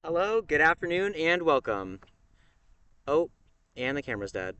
Hello, good afternoon, and welcome. Oh, and the camera's dead.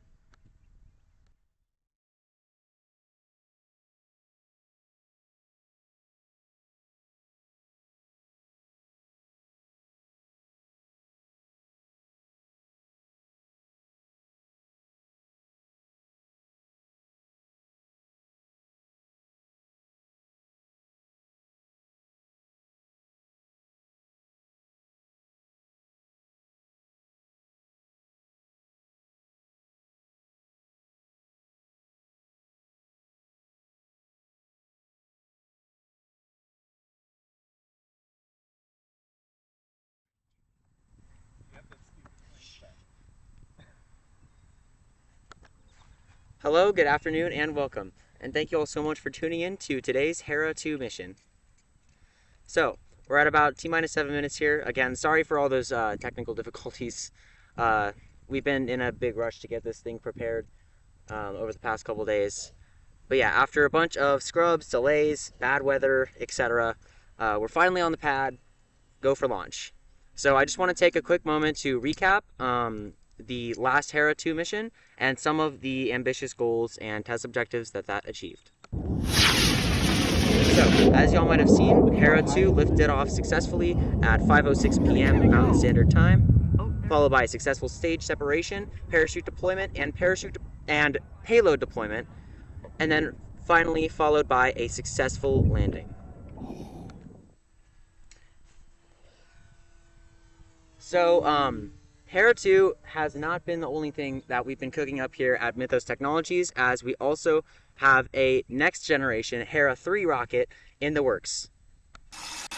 Hello, good afternoon, and welcome. And thank you all so much for tuning in to today's Hera 2 mission. So, we're at about T-minus 7 minutes here. Again, sorry for all those technical difficulties. We've been in a big rush to get this thing prepared over the past couple days. But yeah, after a bunch of scrubs, delays, bad weather, etc., we're finally on the pad, go for launch. So I just want to take a quick moment to recap the last Hera 2 mission and some of the ambitious goals and test objectives that achieved. So, as y'all might have seen, Hera 2 lifted off successfully at 5:06 p.m. Mountain Standard Time, followed by a successful stage separation, parachute deployment, and payload deployment, and then finally followed by a successful landing. So, Hera 2 has not been the only thing that we've been cooking up here at Mythos Technologies, as we also have a next generation Hera 3 rocket in the works.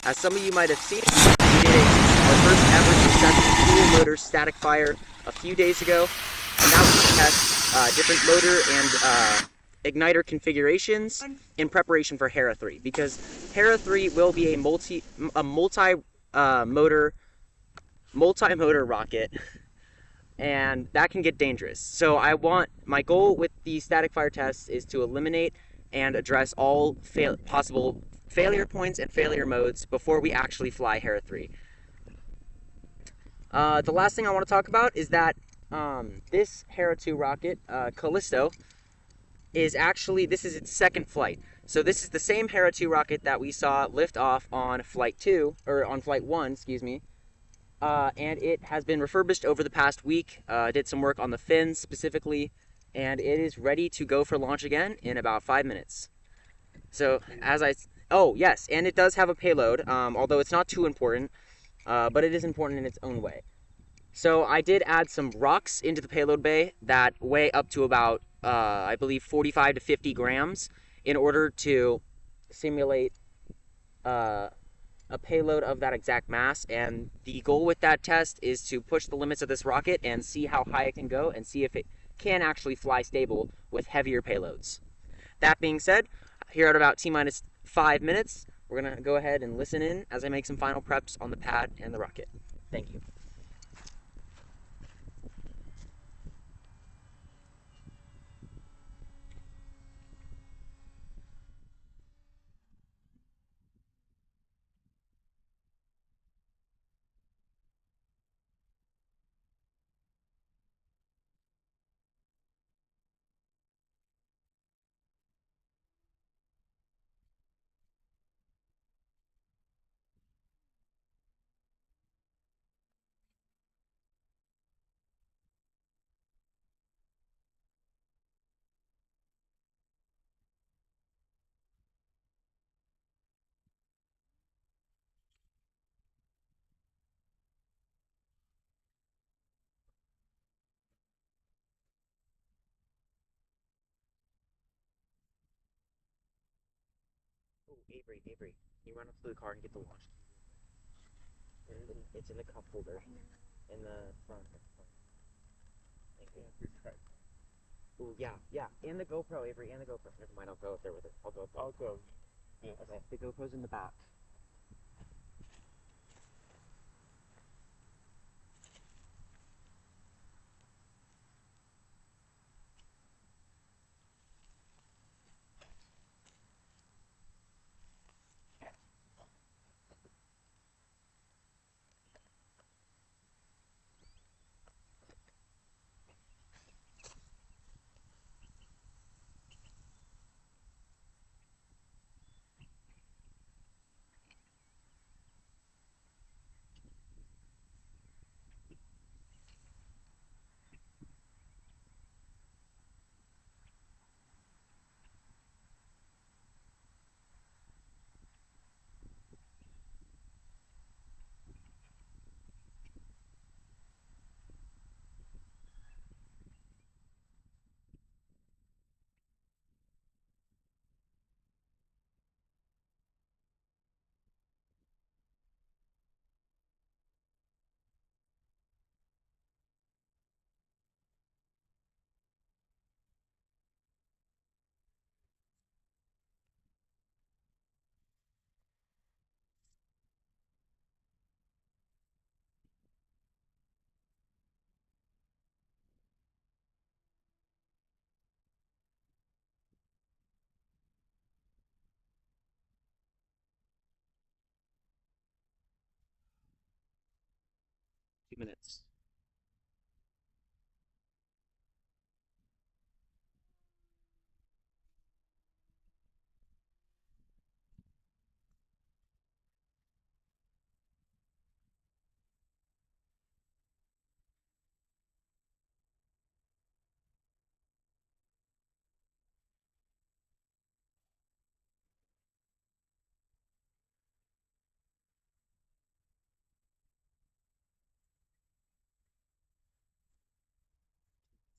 As some of you might have seen, we did our first ever successful dual motor static fire a few days ago, and now we can test different motor and igniter configurations in preparation for Hera 3, because Hera 3 will be a multi-motor rocket, and that can get dangerous. So my goal with the static fire tests is to eliminate and address all possible failure points and failure modes before we actually fly Hera 3. The last thing I want to talk about is that this Hera 2 rocket, Callisto, this is its second flight. So this is the same Hera 2 rocket that we saw lift off on flight 1, excuse me. And it has been refurbished over the past week. Did some work on the fins specifically, and it is ready to go for launch again in about 5 minutes. So oh yes, and it does have a payload, although it's not too important, but it is important in its own way. So I did add some rocks into the payload bay that weigh up to about, I believe, 45 to 50 grams in order to simulate a payload of that exact mass, and the goal with that test is to push the limits of this rocket and see how high it can go and see if it can actually fly stable with heavier payloads. That being said, here at about T-minus 5 minutes, we're going to go ahead and listen in as I make some final preps on the pad and the rocket. Thank you. Oh, Avery, can you run up to the car and get the launch? It's in the cup holder in the front. Thank you. Oh, yeah. And the GoPro, Avery, and the GoPro. Never mind, I'll go up there with it. I'll go. Yeah. Okay, the GoPro's in the back. minutes.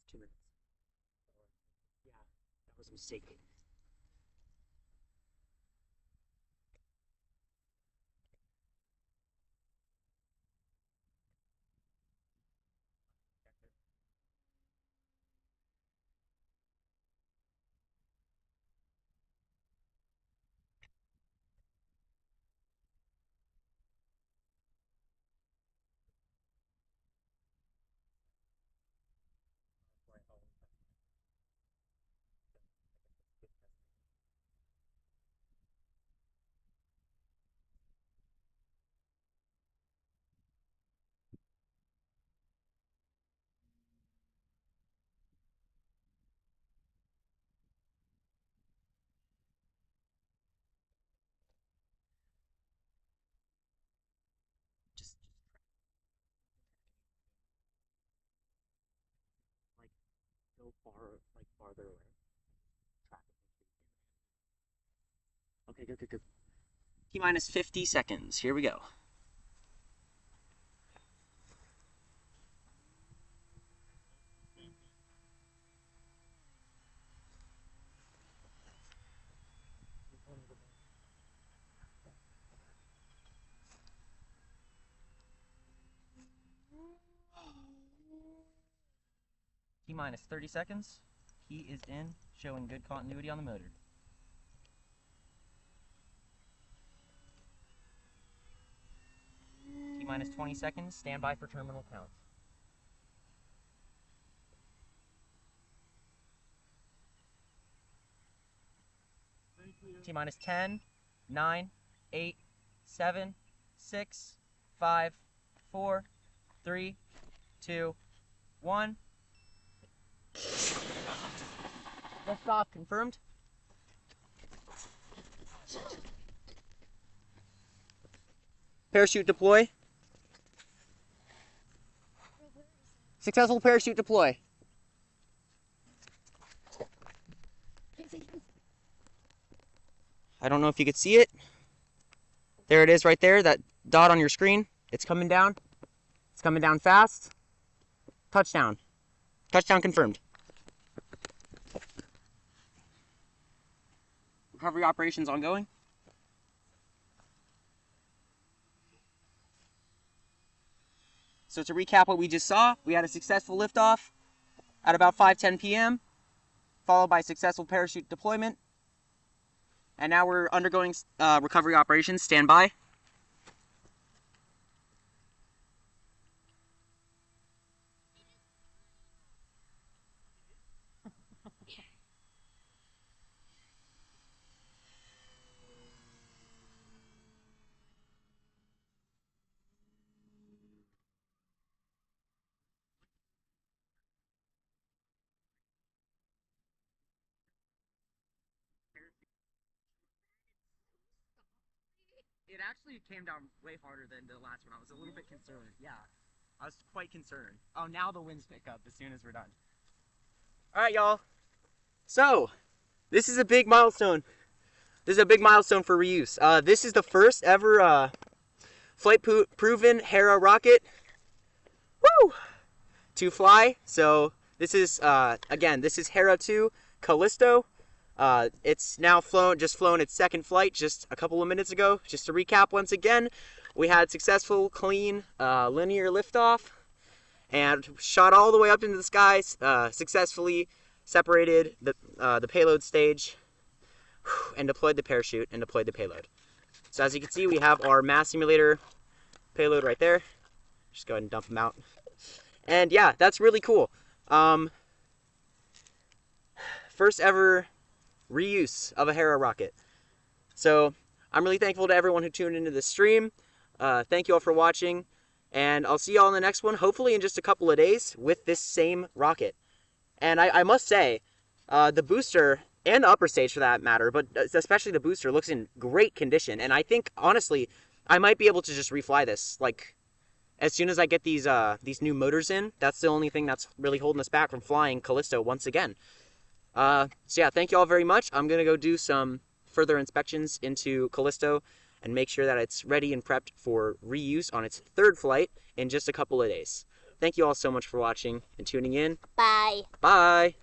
It's 2 minutes. Yeah, that was a mistake. Just like go farther away. Track it. Okay, good. T minus 50 seconds. Here we go. T minus 30 seconds. He is in, showing good continuity on the motor. T minus 20 seconds. Stand by for terminal count. T minus 10, 9, 8, 7, 6, 5, 4, 3, 2, 1. Lift off confirmed. Parachute deploy. Successful parachute deploy. I don't know if you could see it. There it is right there, that dot on your screen. It's coming down. It's coming down fast. Touchdown. Touchdown confirmed. Recovery operations ongoing. So to recap what we just saw, we had a successful liftoff at about 5:10 p.m., followed by successful parachute deployment. And now we're undergoing recovery operations. Stand by. It actually came down way harder than the last one. I was a little bit concerned. Yeah, I was quite concerned. Oh, now the winds pick up as soon as we're done. All right, y'all. So, this is a big milestone. This is a big milestone for reuse. This is the first ever flight-proven Hera rocket. Woo! To fly. So this is again, this is Hera-2 Callisto. It's now flown its second flight just a couple of minutes ago. Just to recap once again, we had successful, clean, linear liftoff, and shot all the way up into the skies. Successfully separated the payload stage, and deployed the parachute and deployed the payload. So as you can see, we have our mass simulator payload right there. Just go ahead and dump them out. And yeah, that's really cool. First ever reuse of a Hera rocket. So I'm really thankful to everyone who tuned into this stream. Thank you all for watching. And I'll see y'all in the next one, hopefully in just a couple of days, with this same rocket. And I must say, the booster, and the upper stage for that matter, but especially the booster, looks in great condition. And I think, honestly, I might be able to just refly this. Like, as soon as I get these new motors in, that's the only thing that's really holding us back from flying Callisto once again. So yeah, thank you all very much. I'm going to go do some further inspections into Callisto and make sure that it's ready and prepped for reuse on its third flight in just a couple of days. Thank you all so much for watching and tuning in. Bye. Bye!